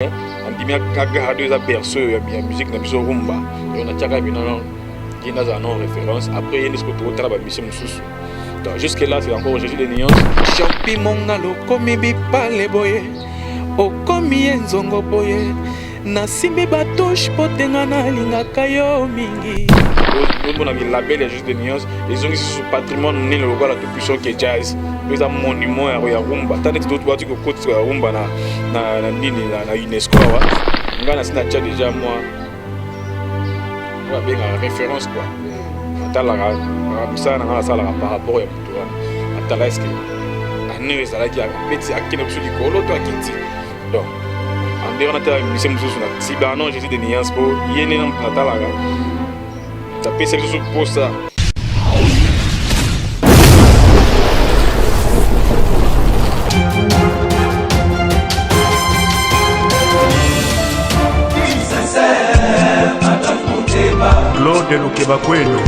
andimi akagade eza berceau ya musique na biso rumba yo natiaka bino qui n'a un nom référence après il y a des autres babisim mususu donc jusque là c'est encore Jésus de nuances champi mongalo komi bipale boye okomi enzongo boye nasimbi batouche potenga nalingaka yo mingi on a mis label ya Jésus de nuances les ont sur patrimoine ni le local tout puissant que jazz c'est un monument ya rumba tandis que d'autres ko côté ya rumba na nini na UNESCO ngana sina déjà moi bien la référence quoi. Atala ça na sala par rapport à toi. Atala est-ce que année ça qui a petit akina sur du colo toi qui dit. Donc en dehors na mission mususu na si ba non Jésus de nuance pour yene na atala ga. Ta pese sur pour ça. Claude Lukebakweno.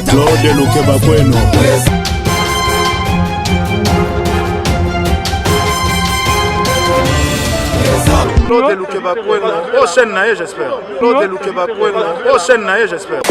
Claude Lukebakweno. Claude Lukebakweno. Prochaine naïe, j'espère. Claude Lukebakweno. Prochaine naïe, j'espère.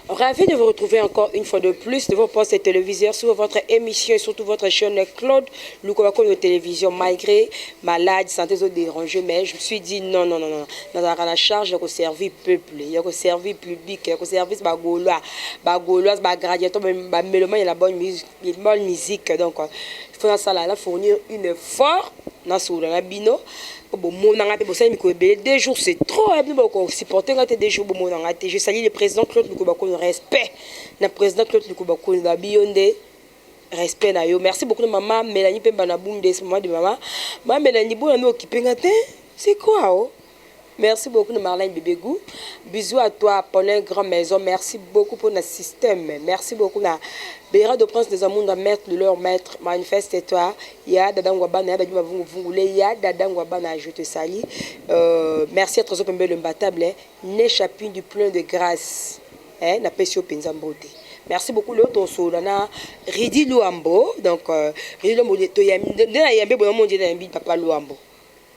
Ravi de vous retrouver encore une fois de plus de vos postes téléviseurs sur votre émission et surtout votre chaîne Claude Lukobako de télévision. Malgré malade, santé dérangée, mais je me suis dit non. Dans la charge, il y a servir peuple, il y a servir public, il y a service bagolois, gradiateur, mélomane, il y a la bonne musique. Donc, il faut dans ça là fournir une effort dans ce bino. Deux jours c'est trop supporter des jours je salue le président Claude Lukobako le respect le président Claude Lukobako la bionde respect na yo merci beaucoup maman Mélanie Pemba na boum des moments de maman Mélanie bon nous occupé c'est quoi oh merci beaucoup Marlène Bébégou bisous à toi pour une grande maison merci beaucoup pour notre système merci beaucoup na Béra de Prince des Amours, maître de leur maître, manifeste-toi. Ya Dadangwabana, Ya Dadangwabana, je te salue. Merci à Trésor Pembe le Mbatable, n'échappez du plein de grâce. Na Pessio Penzambote. Merci beaucoup, l'autre solana Ridi Luambo. Donc, Ridi Luambo, Yambe, bon, Papa Luambo.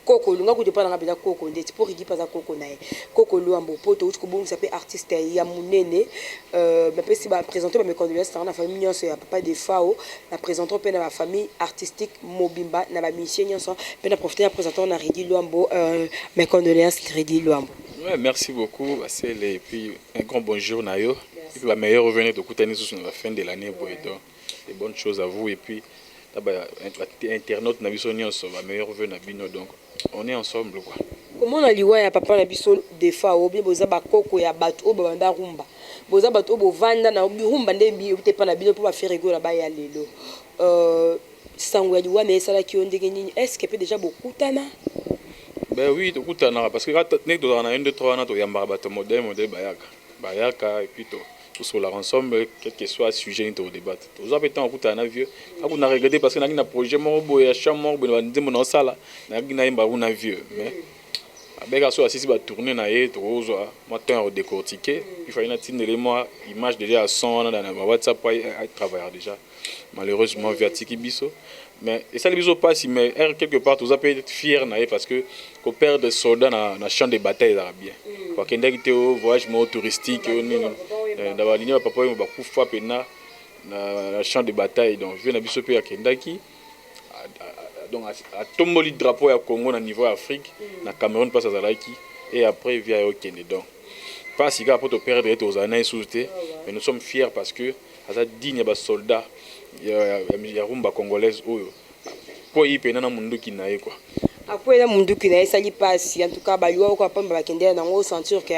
Koko lunga ku dépend na bela koko ndeti pour ridi pas koko nae koko luambo poto uti ko ça peut artiste ya munene mais peut si ba présenter mes condoléances na famille nyonso ya papa de Fao na présenter pe na la famille artistique Mobimba na ba mission nyonso pe na profiter na présenter na Ridi Luambo mes condoléances Ridi Luambo. Ouais, merci beaucoup Basel et puis un grand bonjour Nayo et puis la meilleure revenir de Koutani sur la fin de l'année donc des bonnes choses à vous et puis internaute na biso nyonso la meilleure revenir na bino donc on est ensemble quoi. Comment on a liwa ya papa na biso de fa obi boza ba koko ya bato obo banda rumba boza bato obo vanda na rumba nde bi te pa na bino pour ba faire rigola ba ya lelo sango ya liwa mais ça la ki ondenge nini est-ce que peut déjà beaucoup tana ben oui to kutana parce que quand nek to na 1 2 3 na to yamba bato modèle bayaka et puis tout sur la ensemble quel que soit sujet nous débattre tous avez temps kutana vieux aku na regarder parce que na na projet mo boya chambre bo ndimo na sala na na imba una vieux mais avec aso assisi ba tourner na ye to ozwa matin décortiquer il fallait na tindele moi image déjà à 100 dans ma WhatsApp pour travailler déjà malheureusement via Tiki Biso mais et ça les biso pas si mais quelque part tous avez être fier na ye parce que qu'on perd des soldats na champ de bataille arabien kwa kenda kiteo voyage mo touristique dans la ligne papa ba kufa pena na champ de bataille donc je na biso pe ya kendaki donc à tomboli drapeau ya Congo na niveau Afrique na Cameroun passe à Zalaki et après via au Kenya donc pas si gars pour te perdre aux années sous-té mais nous sommes fiers parce que ça digne ba soldats ya rumba congolaise oyo po yi pena na mundu kinaye quoi après la mundu kinaye ça li passe en tout cas ba yo ko pa ba kende na ngo sentir que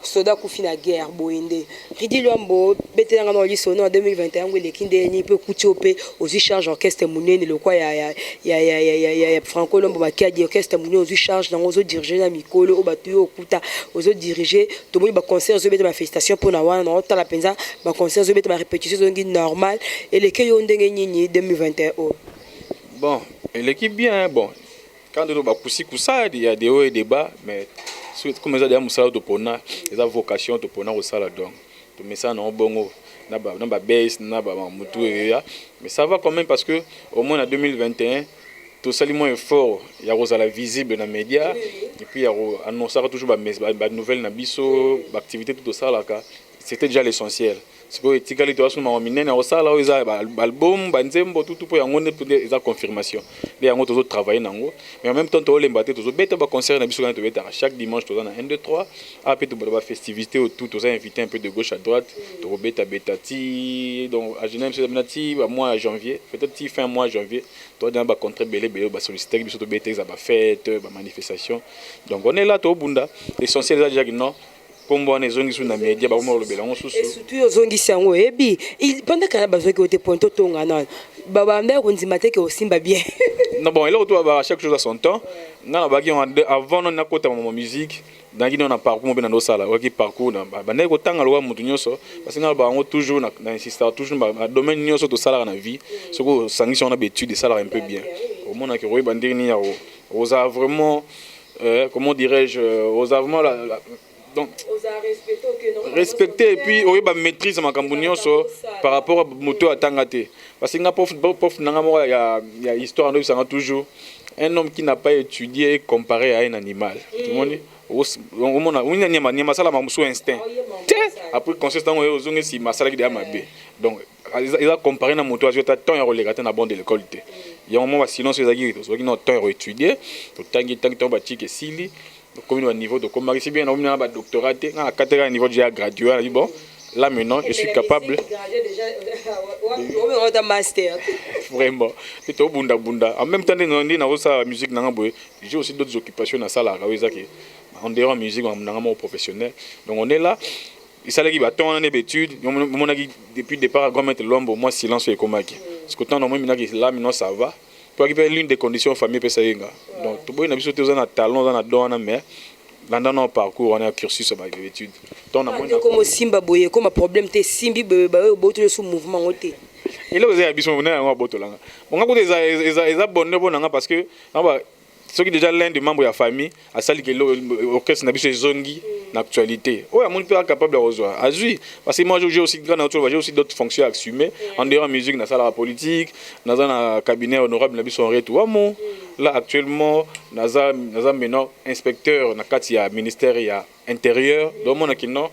soda kufi na guerre boyende Ridi Luambo bete nga no lisono en 2021 ngwe lekinde ni pe kuchope aussi charge orchestre munene le quoi ya Franco Lombo bakia di orchestre munene aussi charge na ozo diriger na mikolo o batu yo okuta ozo diriger to ba concert zo bete ba félicitation pour na wana na ota la penza ba concert zo bete ba répétition zo ngi normal et le ke yo ndenge nyinyi 2021 bon l'équipe bien bon quand on va pousser ça il y a des hauts et des bas mais comme ça déjà musala to pona les vocation to pona au sala donc to mais ça non bongo na ba bass na ba mutu ya mais ça va quand même parce que au moins en 2021 tout ça moins effort il y a rosala visible dans médias et puis il y a annoncer toujours ba nouvelle na biso ba activité tout ça là c'était déjà l'essentiel c'est que tikali to asuma minene au sala o za album banzembo tout pour yango ne peut eza confirmation les yango toujours travailler nango mais en même temps to lembaté toujours beta ba concert na biso na to beta chaque dimanche to na 1 2 3 après to ba festivité autour to invité un peu de gauche à droite to beta betati donc à Genève c'est benati ba mois janvier peut-être fin mois janvier to dans ba contrat belé ba solliciter biso to beta za ba fête ba manifestation donc on est là to bunda l'essentiel déjà que non comme on est zongi sur na média ba mo lobela on susu et surtout zongi sango ebi pendant que ba zoki ote ponto tonga na baba mbe ko ndima te ke osimba bien non bon il auto ba chaque chose à son temps na ba ki avant on a kota ma musique dans qui on a parcours mo bena no sala o ki parcours na ba ne ko tanga lo mutu nyoso parce que na ba on toujours na insister toujours ba domaine nyoso to sala na vie ce que sangi on a l'étude de sala un peu bien au monde que roy bandiri ni ya oza vraiment comment dirais-je oza vraiment donc respecter et puis oui bah maîtrise ma cambonioso par rapport à moto à tangate parce que nga prof nanga mo ya histoire no ça toujours un homme qui n'a pas étudié comparé à un animal tout le monde au monde on y a masala ma sous instinct après consistant au zonge si masala qui de mabe donc il a comparé na moto à temps ya relégaté na bon de l'école té il y a un moment silence les aguerris donc non temps étudier to tangi to ba tiki sili comme au niveau de comme si bien on a un doctorat à 4 niveau déjà gradué bon là maintenant je suis capable master vraiment c'est au bunda en même temps on dit na ça musique na boy j'ai aussi d'autres occupations na sala ka en dehors musique on a professionnel donc on est là il s'allait qu'il va ton année d'études mon a depuis départ grand mettre l'homme au moins silence et comme qui parce que tant on là maintenant ça va pour qu'il l'une des conditions famille peut ça donc tout bon na biso te na talent na don mais dans nos parcours on a un cursus sur l'étude donc on a comme simba boye comme problème te simbi ba boto sous mouvement oté et là vous avez biso na ngo boto langa on a côté ça bonne bonanga parce que ceux qui déjà l'un des membres de la famille a sali que l'orchestre n'a biso zongi l'actualité ouais mon père capable de rejoindre azui parce que moi j'ai aussi j'ai aussi d'autres fonctions à assumer en dehors musique na sala politique dans un cabinet honorable na biso retour mon là actuellement naza maintenant inspecteur na kati ya ministère ya intérieur donc mon akino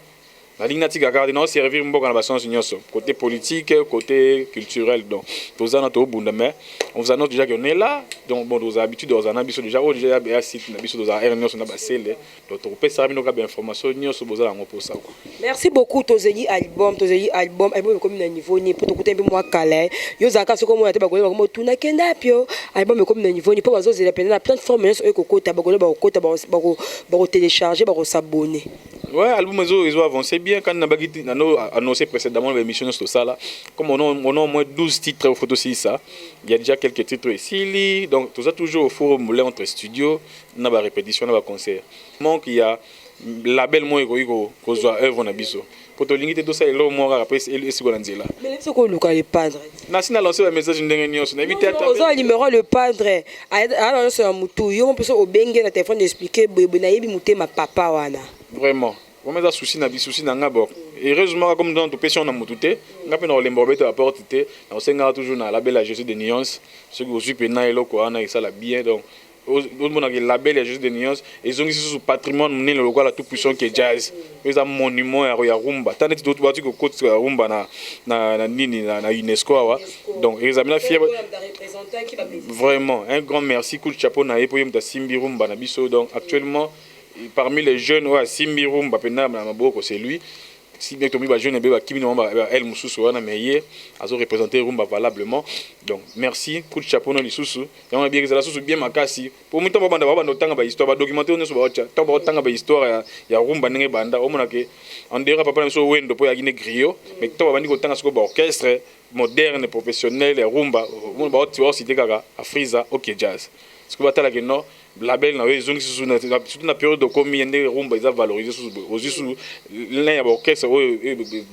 la ligne natika garder non servir mboka na basons nyoso côté politique côté culturel donc tous en to bunda mais on vous annonce déjà qu'on est là donc bon nos habitudes dans un biso déjà au déjà ba site na biso dans un nyoso na basele donc to peut ça bino ka ba information nyoso bozala ngo pour ça merci beaucoup tozeli album comme na niveau ni pour to kutembe moi kala yo zaka soko mo ya te ba golela comme tuna kenda pio album comme na niveau ni pour bazo zela pena na plateforme nyoso e kokota ba golela ba kokota ba télécharger ba s'abonner ouais album ils ont avancé bien quand on a annoncé précédemment l'émission sur ça là comme on a au moins 12 titres photos aussi ça il y a déjà quelques titres ici donc tout ça toujours au forum moulin entre studio na ba répétition na ba concert donc il y a label moi ko zo œuvre na biso pour to lingite tout ça et là moi après et c'est quoi nzela mais c'est quoi le padre na sina lancer un message ndenge nyonso na invité à ozo numéro le padre alors c'est un mutu yo on peut au benge na téléphone d'expliquer boye na yebi mutema papa wana vraiment on met un souci na bisouci na ngabo heureusement comme dans tout péché on a mutute na pe na lemborbete la porte té on senga toujours na label la Jésus de nuances ce que aussi pena eloko ana ça la bien donc au monde que label la Jésus de nuances et ont ici sur patrimoine monnaie le local tout puissant qui est jazz mais un monument ya rumba tant d'autres boîtes que côte rumba na nini na UNESCO donc ils ont bien fier vraiment un grand merci coup de chapeau na epo yemta simbi rumba na biso donc actuellement parmi les jeunes ouais Simbi Rumba pena na maboko c'est lui si bien tomi ba jeune be ba kimi no ba elle mususu wana mais ye azo représenter rumba valablement. Donc merci coup de chapeau no lisusu yama bien que la susu bien makasi pour muto ba banda tanga ba histoire ba documentaire no so ba ocha tanga ba tanga ba histoire ya rumba ndenge banda o mona ke en dehors papa so wendo po ya gine griot mais to ba bandi ko tanga so ba orchestre moderne professionnel ya rumba mo ba oti wa cité kaka Afriza OK Jazz ce que batala que non label na ezongi surtout na période de komi yende rumba ils a valorisé sous l'un ya orchestre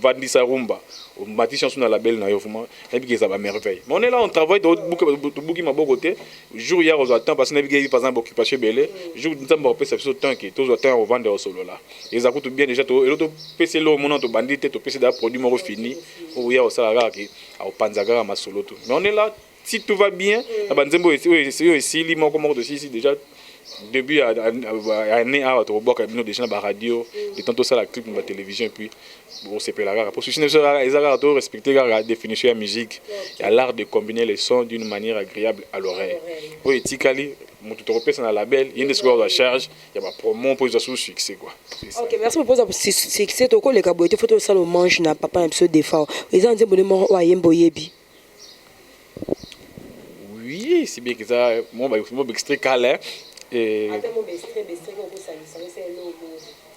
vandisa rumba on bâtit chanson na label na yo vraiment et puis ça va merveille mais on est là on travaille de bouki ma côté jour hier aux attend parce que nabi par exemple occupation belé jour nzamba opesa biso temps que tous attend au vendre au solo là ils a coûté bien déjà to et l'autre PC lo mon to bandite to PC da produit mo fini ou hier au salaire qui au panzaga ma solo tout mais on est là si tout va bien la banzembo ici limo comme aussi déjà début à année à Toboka bino déjà na radio et tantôt ça la clip na télévision et puis on s'appelle la pour soutenir ça ils ont respecter la définition de la musique et l'art de combiner les sons d'une manière agréable à l'oreille pour etikali moto to repesa na label il y a des scores de charge il y a promo pour ça sous succès quoi. OK merci pour ça succès to ko le kabote photo ça le mange na papa un peu défaut ils ont dit bonnement wa yembo yebi. Oui, c'est bien que ça mon extrait calé et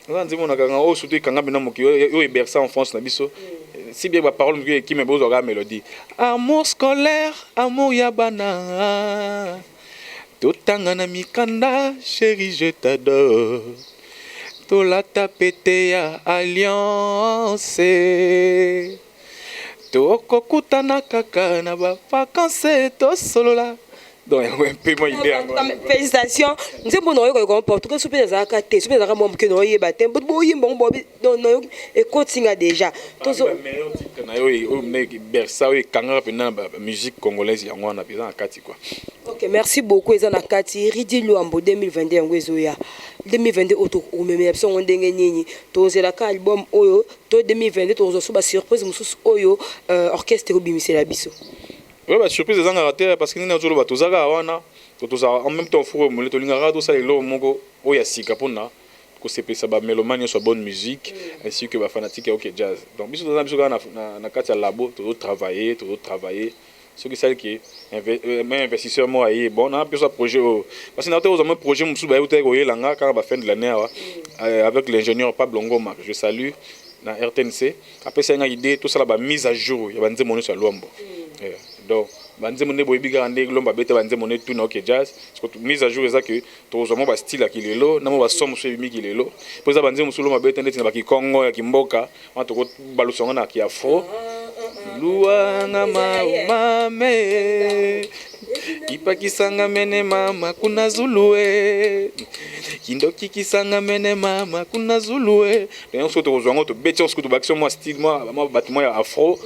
on dit mon akanga o surtout kanga bina moki yo berça en France na biso si bien ba parole qui me bozo ga mélodie amour scolaire amour yabana totanga na mikanda chérie je t'adore to la tapete ya alliance to kokutana kaka na ba vacances to solola. Donc un peu moins idée félicitations nzembo no yoko comporte que super za ka te super za ka mom ke no yeba te bo yimbo bo no et continue déjà to so meilleur titre na yo e bersa o kanga pena musique congolaise ya ngwana pesa na kati quoi. OK merci beaucoup eza na kati Ridi Luambo 2021 ngwezo ya 2022 auto o meme option ndenge nyinyi to zela ka album oyo to 2022 to zo so ba surprise mususu oyo orchestre obimisela biso. Oui, bah, surprise des angaratés parce que nous avons tous les en même temps, il faut que les gens soient là, il y a six capona, que c'est pas mélomane, soit bonne musique, ainsi que les fanatiques OK Jazz. Donc, nous avons na kati labo, tout travailler. Ce qui c'est qui même investisseur moi bon, on a un projet parce que nous avons un projet musu ba yote langa quand va fin de l'année avec l'ingénieur Pablo Ngoma que je salue na RTNC. Après c'est une idée tout ça la mise à jour, il y a banze monu sur Luambo. Donc banze mone boyibiga ande lomba bete banze mone tout na OK Jazz parce que mise à jour ça que to zo mo ba style akilelo na mo ba somo so bimi kilelo pour ça banze musulo mabete ndeti na ba Kongo ya Kimboka on to balusonga na kiafro luanga mame ipakisanga mene mama kuna zulue kindoki kisanga mene mama kuna zulue donc so to zongo to beti on se to baction moi style moi bâtiment ya afro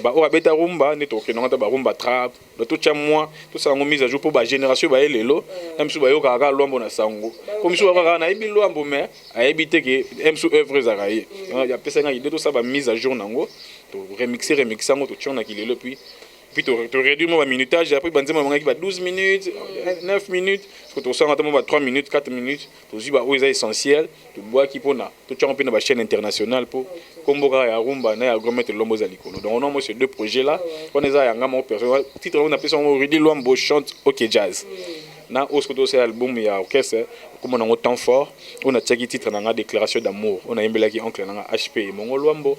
ba o beta rumba ne to kenanga ba rumba trap le tout cha moi tout ça mise à jour pour ba génération ba elelo même so ba yo kaka Luambo na sango comme so kaka na ibi Luambo mais a éviter que même so œuvre zaraye il y a pesa nga idée tout ça ba mise à jour nango to remixer ngo to tchona kilelo puis tu réduis mon minutage après banze moi qui va 12 minutes 9 minutes parce que tu sens attends 3 minutes 4 minutes tu dis bah c'est essentiel tu bois qui pona tu tu en na chaîne internationale pour komboka ya rumba na ya gomet Lombo za likolo donc on a moi ces deux projets là on les a ya ngama personne titre on appelle ça Ridi Luambo chante OK Jazz na osko c'est album ya orchestre comme on a autant fort on a tchaki titre na déclaration d'amour on a imbela ki oncle na HP Mongo Luambo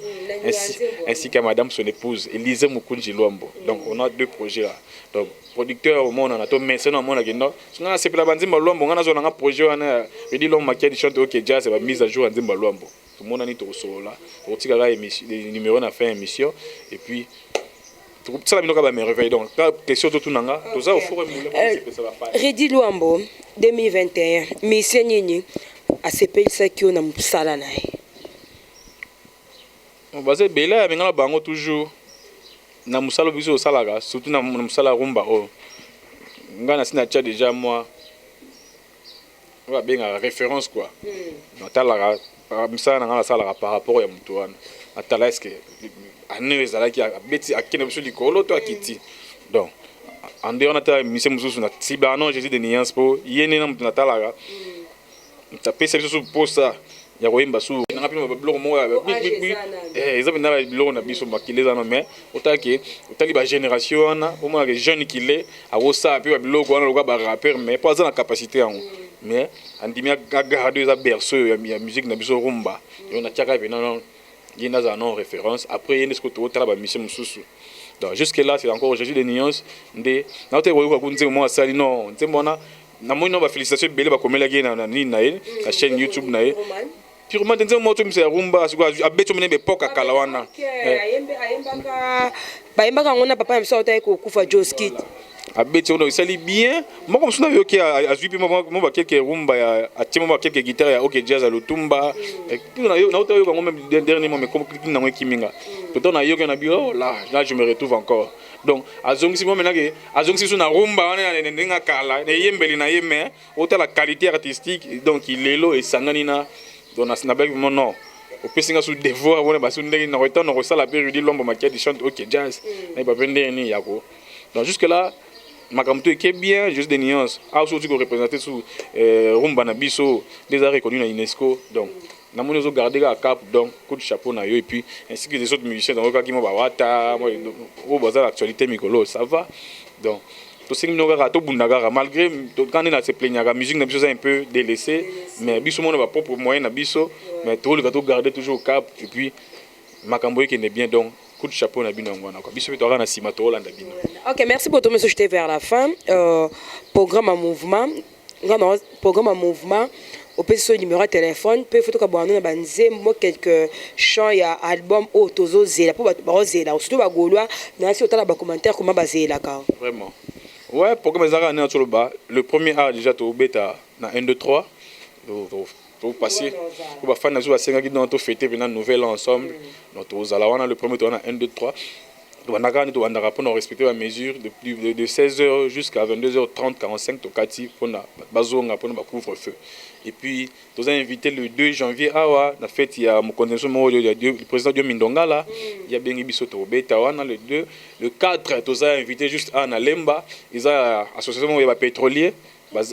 ainsi que madame son épouse Elise Mukunji Luambo. Donc on a deux projets là donc producteur au monde on a tout mais c'est non mon agenda on a c'est la banzimba Luambo on a zo na projet on a Ridi Luambo makiadi chante OK Jazz va mise à jour en Zimba Luambo tout le monde a ni to solo là pour tika la émission numéro on a fait émission et puis ça la binoka ba merveille donc question tout nanga tout ça au forum ça va faire Ridi Luambo 2021 mission nyinyi asepelisa kio na msala naye on va se bela ngala bango toujours na musala biso salaga surtout na musala rumba ngana sina tcha déjà moi on va bien référence quoi natala musala ngala salaga par rapport ya mtuana atala est-ce que ane ezalaki abeti akene biso likolo to akiti donc en dehors nata mise mususu na tiba non Jésus de nuance po yene na mutu natalaka tapesa biso pour ça ya koyemba su nanga mpe babiloko moko eza mpenza babiloko na biso makile eza no mais otaki bagénération wana omonaka jeune kile akosala mpe babiloko wana lokola barapper mais mpo aza na capacité yango mais andimi agarde eza berceau ya musique na biso rumba yo natiaka mpena ye nazala non référence après ye nde soki tokotala bamisie mosusu donc jusque là c'est encore Jésus de nuance nde naotali koyoka ku nzembo moko asali non nzembo wana namoni no bafélicitation ebele bakomelaki ye na nini na ye na chaîne YouTube na ye purement nzembo moko tomisa ya rumba sikoy abeti omene bepoka kala wana bayembaka yango na papa ya biso aotali kokufa Joskid abeti ono esali bien moko mosusu nayoki azwi mpe mo bakelke rumba atie mo bakelke guitare ya ok jazz ya lutumba nauta oyoka yango même dernier moment kliki nango ekiminga pourtant nayoki na bio là je me retrouve encore donc azongisi mo menake azongisi biso na rumba wana ndenge akala eyembeli na ye mais otala qualité artistique donc lelo esangani na nabaki mo non opesinga su devoir wana basu ndenge nakoita nakosala mpe Rudy Lombo Makiadi chante ok jazz nayeba mpe ndenge nini yako donc jusque là makamto eke bien juste des nuances aussi ko représenter sous rumba na biso déjà reconnu na UNESCO donc namoni ozo garder ka cap donc coup de chapeau na yo et puis ainsi que les autres musiciens dans le mo bawata au bazar actualité mikolo ça va donc to singi no ka to bundaka malgré to quand na se plaignaka musique na biso c'est un peu délaissé mais biso mo na ba propre moyen na biso mais to le to garder toujours cap et puis makambo eke ne bien donc coup de chapeau na bino ngwana quoi biso to na sima to Hollande bino. OK, merci pour tout, monsieur. J'étais vers la fin. Programme en mouvement. Programme en mouvement. Au petit numéro de téléphone. Peut photo kabouanou na banze mo quelques chants ya album au tozo zela pour bazela. Surtout ba gaulois. Na si otala ba commentaire comment bazela ka. Vraiment. Ouais, programme ezaka na sur le bas. Le premier A déjà to beta na 1 2 3. Pour passer pour faire na zo asenga ki dans to fêter pendant nouvelle ensemble. Donc aux alawana le premier to na 1 2 3. On a pour respecter la mesure de 16h jusqu'à 22h30, 45 pour pour couvre-feu. Et puis, nous avons invité le 2 janvier à la fête, il y a mon le président de Mindonga là, il y a Bengi Bisoto Betawana le 2. Le 4, nous avons invité juste à Nalemba, ils ont association de pétrolier.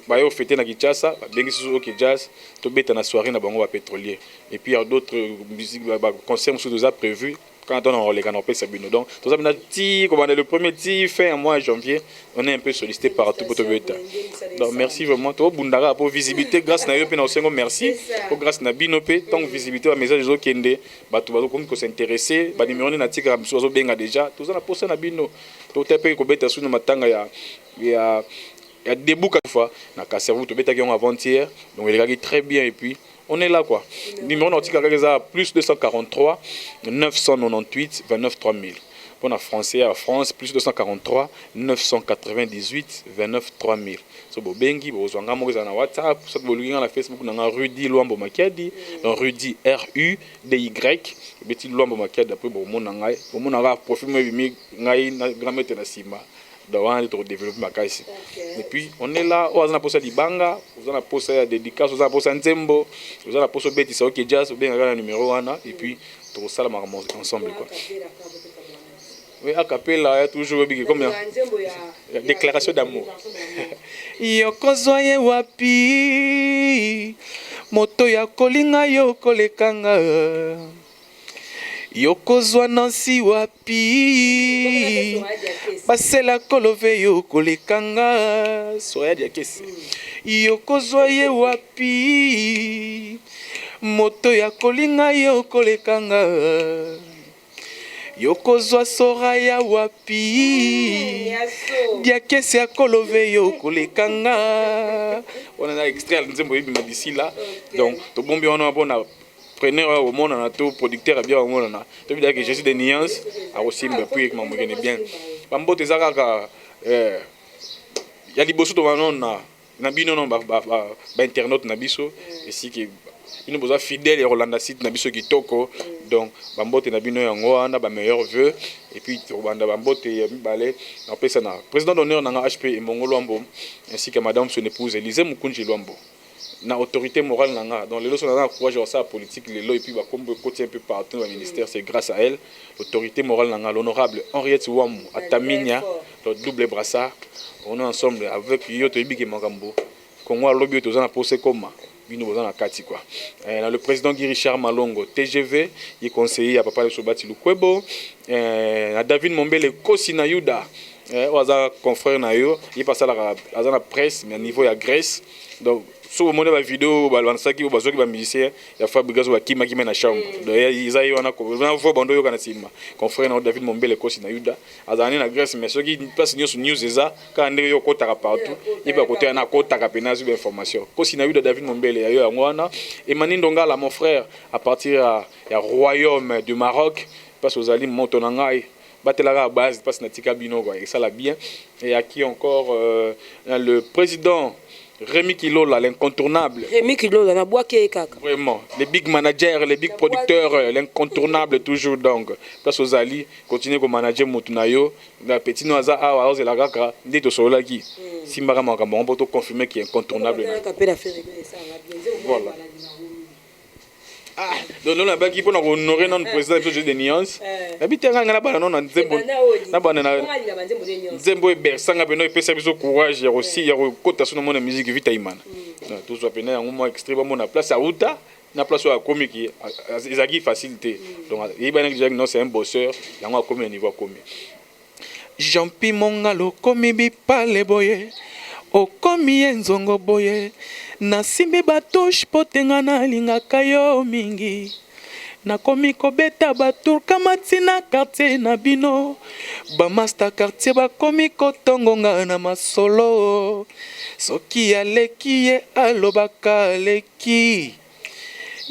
Bayo fêté na Kinshasa, Bengi Suzuki Jazz, to beta na soirée na bango pétrolier. Et puis il y a d'autres musiques, concerts qui sont déjà prévus. Quand on les canapés, c'est bien. Donc, tout ça, le premier petit fin en mois janvier, on est un peu sollicité partout pour tout le temps. Donc, merci vraiment. Tout Bundara pour visibilité grâce à Yope, merci. Pour grâce à Binope, tant que visibilité, la message des autres qui est qui s'intéresser, les numéros de Natika, déjà, tout ça, la poste à Bino. Tout est payé pour bêta sous le matin, il y a des boucs à la fois. Il y a cerveau, tout bêta qui ont avant-hier. Donc, il est très bien et puis. On est là quoi. Numéro nautique plus 243 998 29 3000. Pour la français à France plus 243 998 29 3000. So bobengi bozwanga moza na WhatsApp, so bolinga na Facebook na Rudy Lombo Makiadi, Rudy RUDY. Beti Lombo Makiadi après bomona ngai, bomona ga profil mo bimi ngai na grammaire na sima. D'avoir un développement makasi. Et puis on est là, on a posé Libanga, on a posé dédicace, on a posé Nzembo, on a posé Betty Saoki Jazz, on a le numéro 1 et puis tout ça ensemble quoi. Oui, a cappella toujours comme la déclaration d'amour. Yokozwaye wapi moto ya kolinga yo kolekanga yokozwa nansi wapi basela kolove yo kolekanga soya dia kesi yokozwa ye wapi moto ya kolinga yo kolekanga yokozwa soraya wapi dia kesi ya kolove yo kolekanga. On a extrait nzembo yebima d'ici là donc to bombi on a bona preneur au monde na tout producteur bien au monde na to bi que je suis des nuances a aussi me puis que mambo bien bambote zakaka ya liboso to banona na bino non ba internaute na biso ici que bino boza fidèle ya Rolanda site na biso kitoko donc bambote na bino yango wana ba meilleurs vœux et puis to banda bambote ya mibale na pesa na président d'honneur na HP Mbongo Lwambo ainsi que madame son épouse Élise Mukunji Lwambo na autorité morale nanga donc les leçons nanga courage ça politique les lois et puis ba comme côté un peu partout dans le ministère c'est grâce à elle l'autorité morale nanga l'honorable Henriette Ouamou Ataminia le double brassard on est ensemble avec Yoto Ibiki Makambo Kongo lobby to za na posé comme bino boza na kati quoi. Le président Guy Richard Malongo TGV, il conseiller à papa le Sobati Lukwebo, David Mombele Kosi na Yuda, oza confrère na yo, il passe à la presse mais à niveau ya Grèce. Donc sur le monde la vidéo balansaki ou bazoki ba musicien ya Fabrice wa kima na chambre. Donc ils ayi wana ko na vo bando yo kana sima. Confrère na David Mombele Kosi na Yuda, azani na Grèce mais soki place news eza ka ndenge yo kota partout. Il va côté na kota ka pena sur information. Kosi na Yuda David Mombele ya yo ya ngwana et Manindo Ngala mon frère à partir ya royaume du Maroc parce aux alim montonangai batelaka à base parce na tika bino quoi et ça la bien et à qui encore le président Rémi Kilola, l'incontournable. Rémi Kilola, na boake kaka. Vraiment, les big managers, les big producteurs, l'incontournable toujours donc. Place aux alliés, continuez comme manager Moutunayo, la petite noisa à Oz et la Gaka, dit au Solaki. Simbara Makambo, on peut confirmer qu'il est incontournable. Voilà. Donc on a pas qui pour honorer notre président de nuances. Habiter en Gana non en Zembo. Na banana Zembo et Bersanga beno et pesa biso courage et aussi il y a côté sur mon musique vite imana. Tout soit peine un moment extrêmement na place à Outa, na place à comique ezaki facilité. Donc il va dire non c'est un bosseur, il y a comme un niveau comme. Jampi mongalo komi bi pale boye. O komi enzongo boye. Na simbi batouche potenga na lingaka yo mingi. Na komi kobeta batur kamatina quartier na bino. Ba master quartier ba komi kotongonga na masolo. Soki aleki ye alobaka aleki.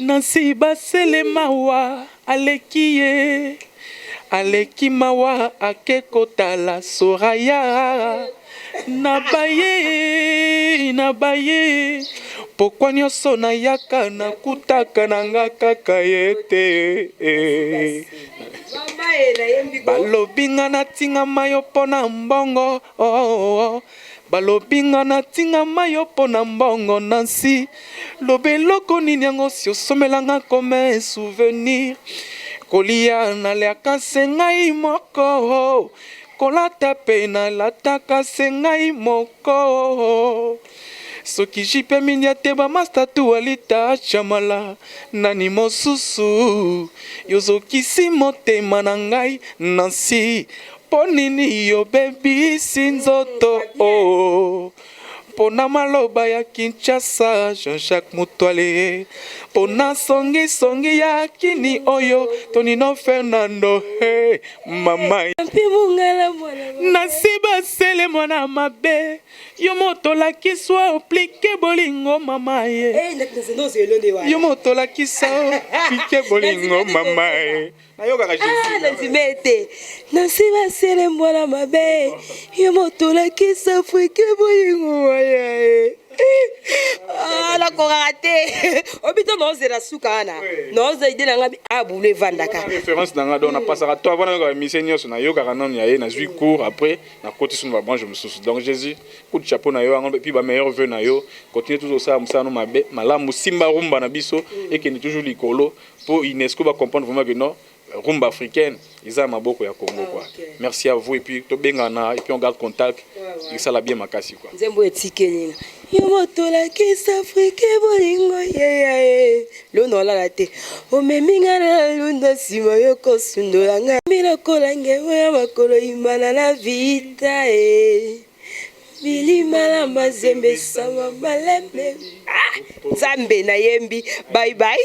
Nansi basele mawa aleki ye. Aleki mawa akekotala soraya. Nabaye pourquoi nyoso na yaka na kutaka na nga kaka yete balobinga na tinga mayo pona mbongo balobinga na tinga mayo pona mbongo nansi lobeloko nini yango si osomelanga comme souvenir kolia na leaka sengai moko kolata pena lataka sengai moko soki jipe minyate ba mastatu alita chamala nani mosusu yozokisi motema na ngai nansi ponini yo baby sinzoto pona maloba ya Kinshasa Jean-Jacques Mutwale pona songi ya kini oyo Tonino Fernando mama nasiba sele mwana mabe yo moto la kiswa oplike bolingo mama yo moto la kiswa oplike bolingo mama nasiba sele mwana mabe yo moto la kiswa oplike bolingo la korate obito no zera sukana no zaide na ngabi abule vandaka référence nanga donc na passera toi avant na mission sur na yoka kanon ya na zui cours après na côté sur ma branche me sous donc Jésus coup de chapeau na yo et puis ba meilleur vœu na yo continue toujours ça no mabe malamu simba rumba na biso et que ni toujours likolo pour UNESCO va comprendre vraiment que non rumba africaine ils ont maboko ya Congo quoi. Merci à vous et puis to bengana et puis on garde contact et ça la bien makasi quoi. Nzembo etikelinga yo moto la kisa afrique bolingo lo no la te o meminga na lunda sima yo kosundolanga mila kolange ya makolo imana na vita bilima la mazembe sama malembe Zambe na yembi bye bye